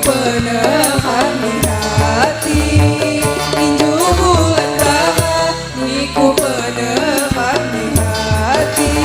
penekan di hati, tinju bulan raha niku penekan di hati.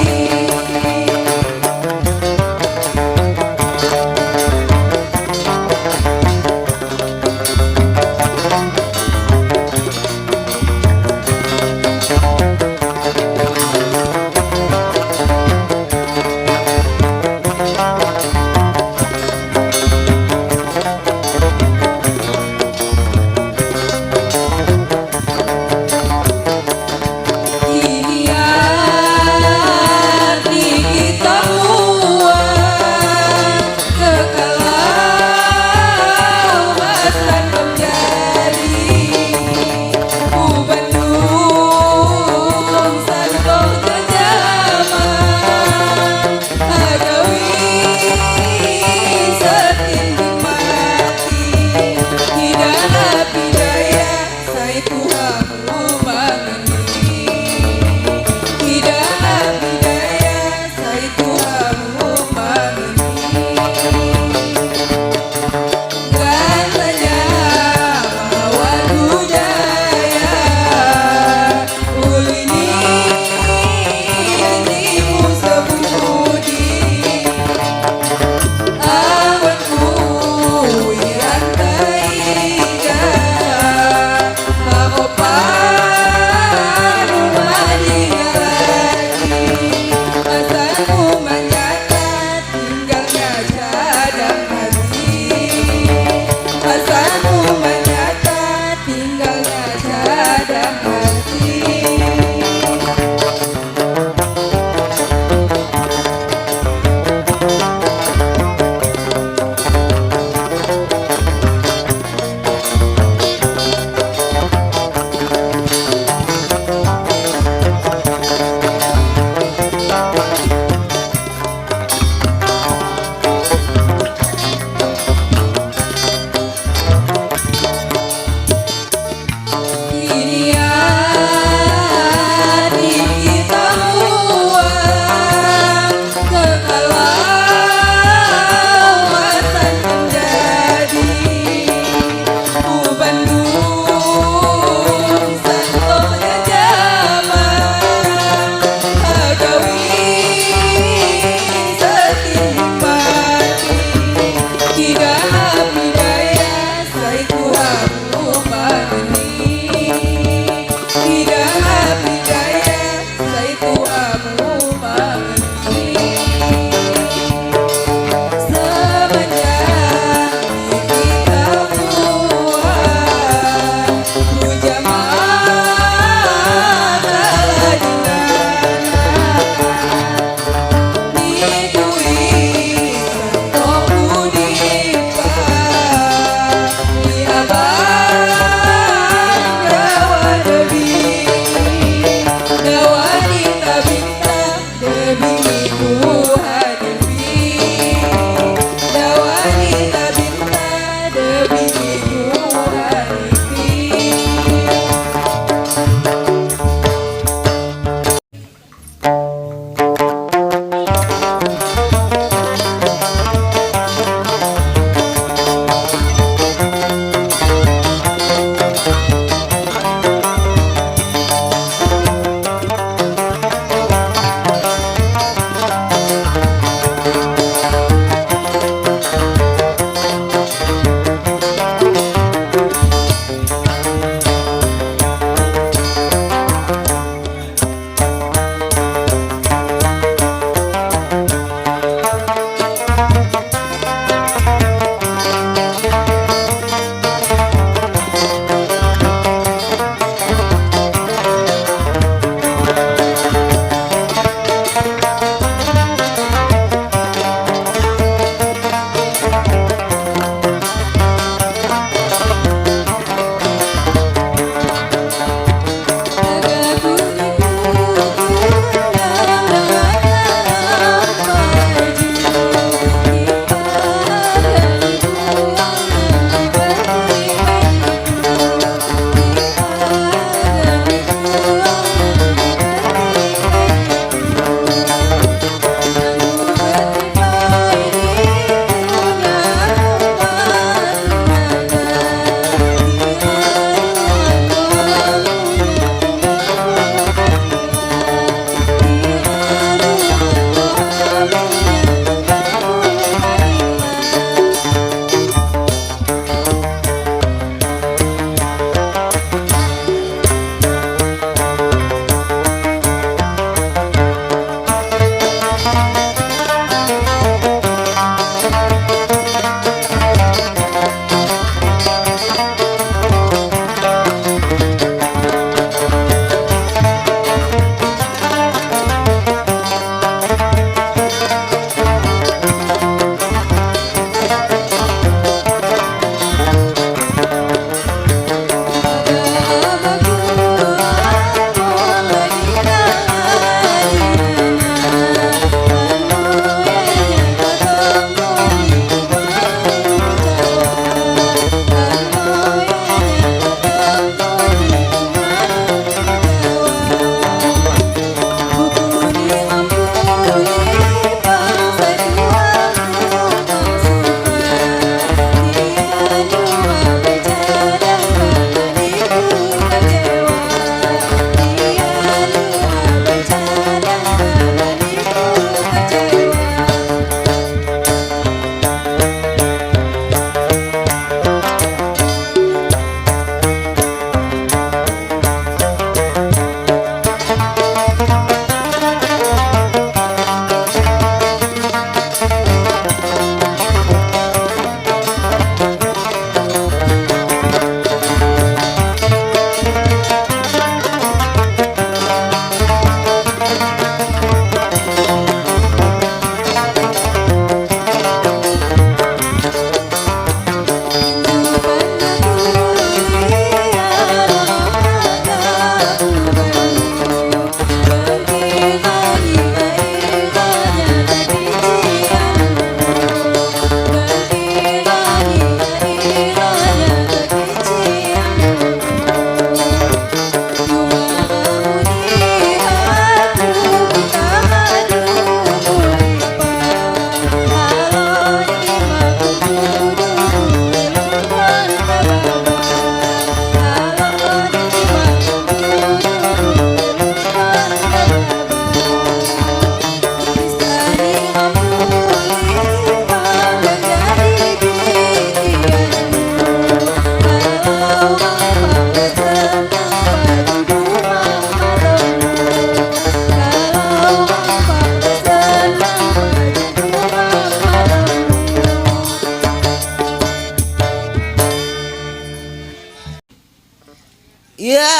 Ya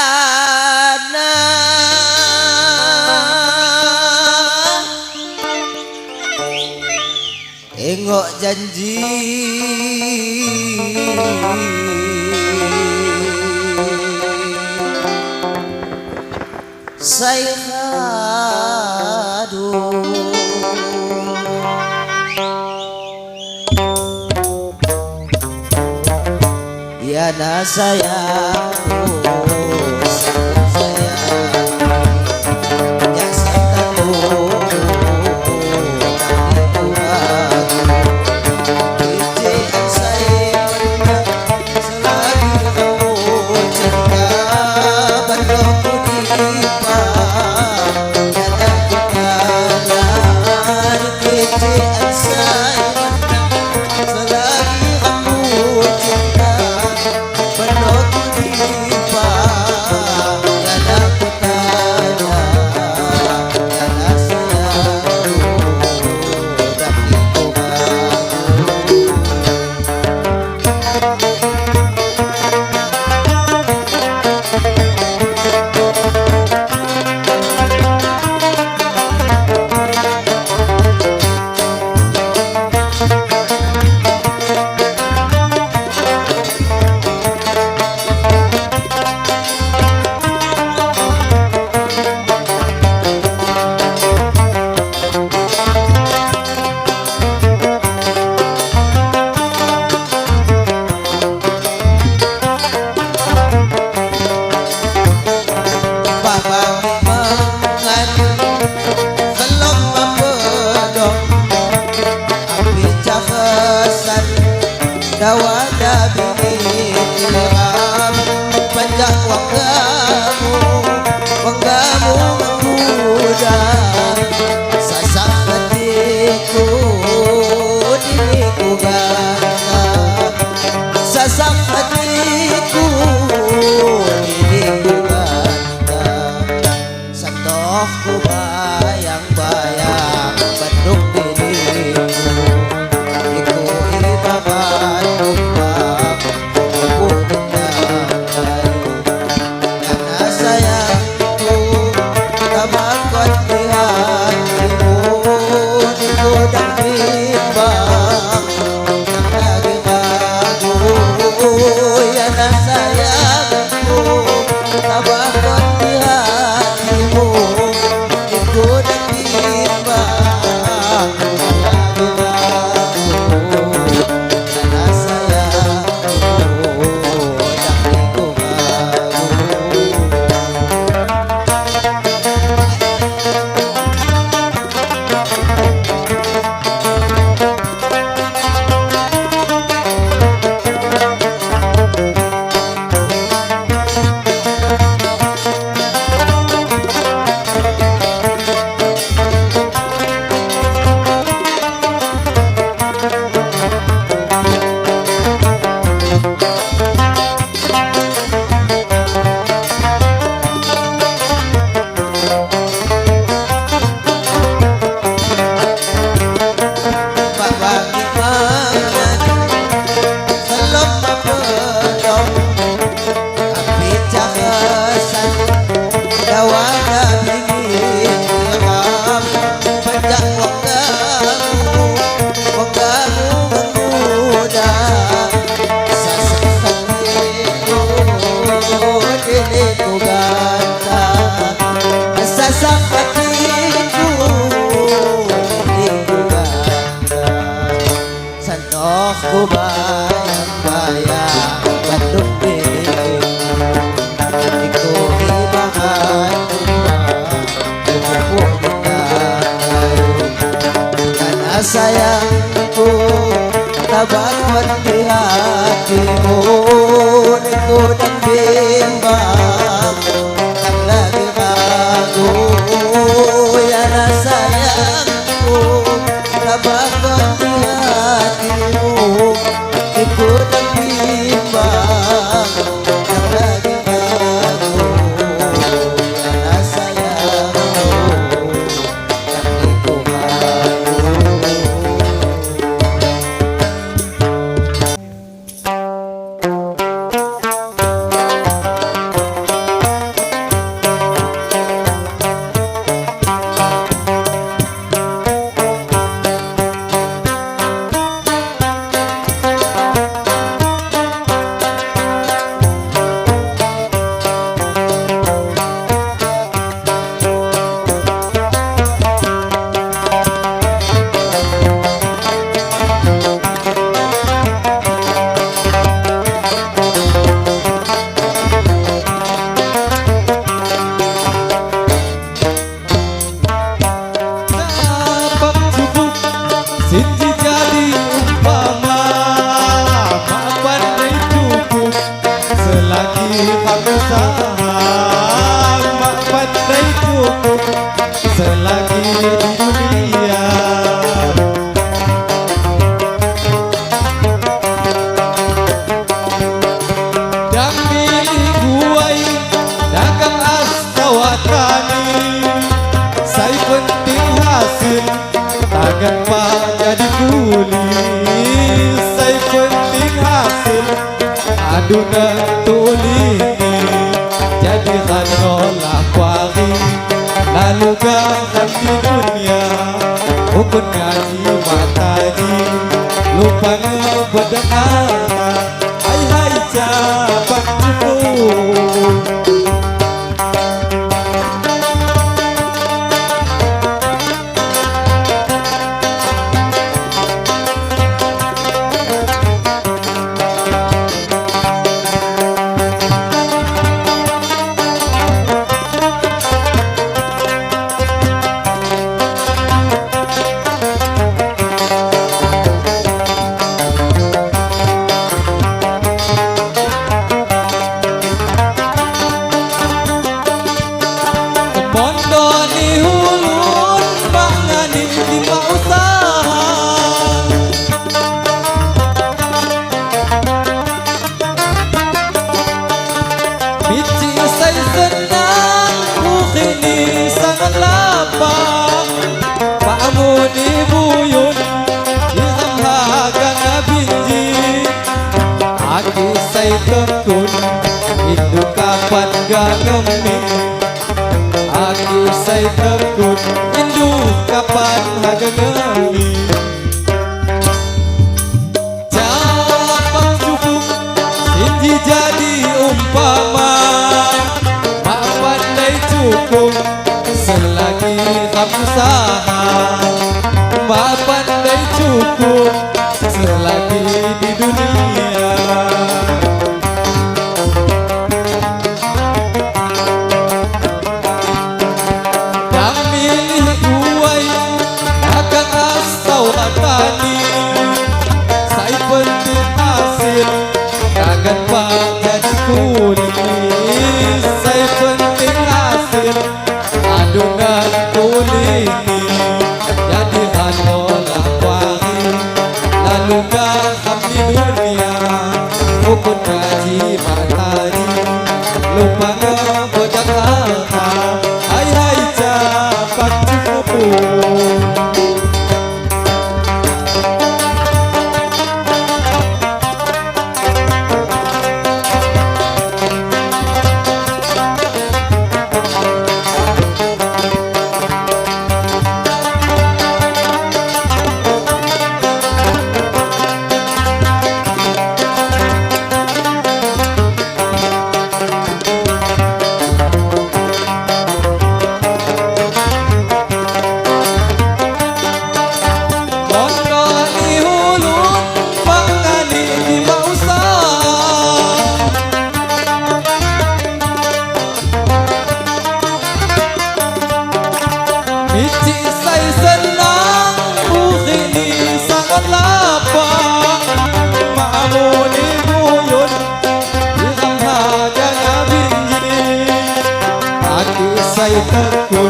na engok janji saya aduh ya na sayang dawada bini ilham panjang wanggamu muda sasak hatiku diriku ganda sasak hatiku diriku ganda sandohku bayang-bayang bentuk diriku Ku bayang-bayang bentuk dirimu iku ibahan tubuh karena sayangku tabat di hatimu iku dan bimbang tak lagi ragu ya sayangku tabat di hatimu iku dan bimbang tak lagi ragu ya sayangku tak iku ragu. aduna tulini jadi nolak wari lalu gaham di dunia ukun ngaji mataji lupa ngebedek harta hai hai capak cukup. Tekun itu kapan gagemi aku say tekun itu kapan gagemi capak cukup ini jadi umpama tak pandai cukup selagi kamu usaha tak pandai cukup selagi di dunia. Takkan pak jadi kulis saya penting hasil adunan kulini jadi hanolah wari lalu gaham di dunia ukun ngaji mataji lupa ngebedek harta hai hai capak cukup. Mici saya senang ini sangat lapang ma'amuni buyun Isang hagana binji Hati saya tekun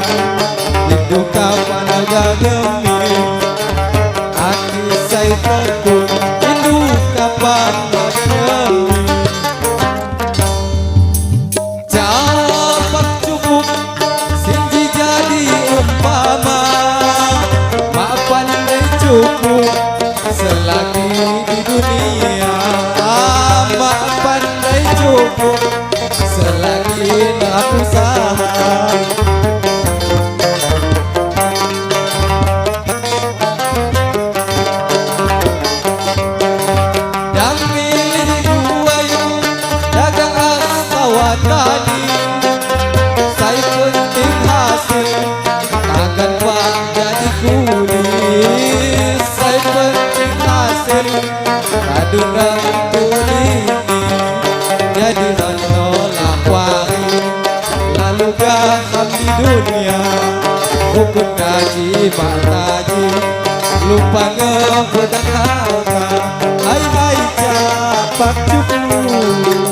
hidup kapan gagemi Hati saya tekun hidup kapan gagemi capak cukup sinji jadi umpama mak pandai cukup selagi di dunia mak pandai cukup selagi nak usaha. Yang milih gua yuk dagang asawat tadi saya penting hasil takkan pak jadi kulis saya penting hasil kadungan tulini jadi nolak wari lalu gaham di dunia ukun ngaji mataji lupa ngebedek harta hai hai capak cukup.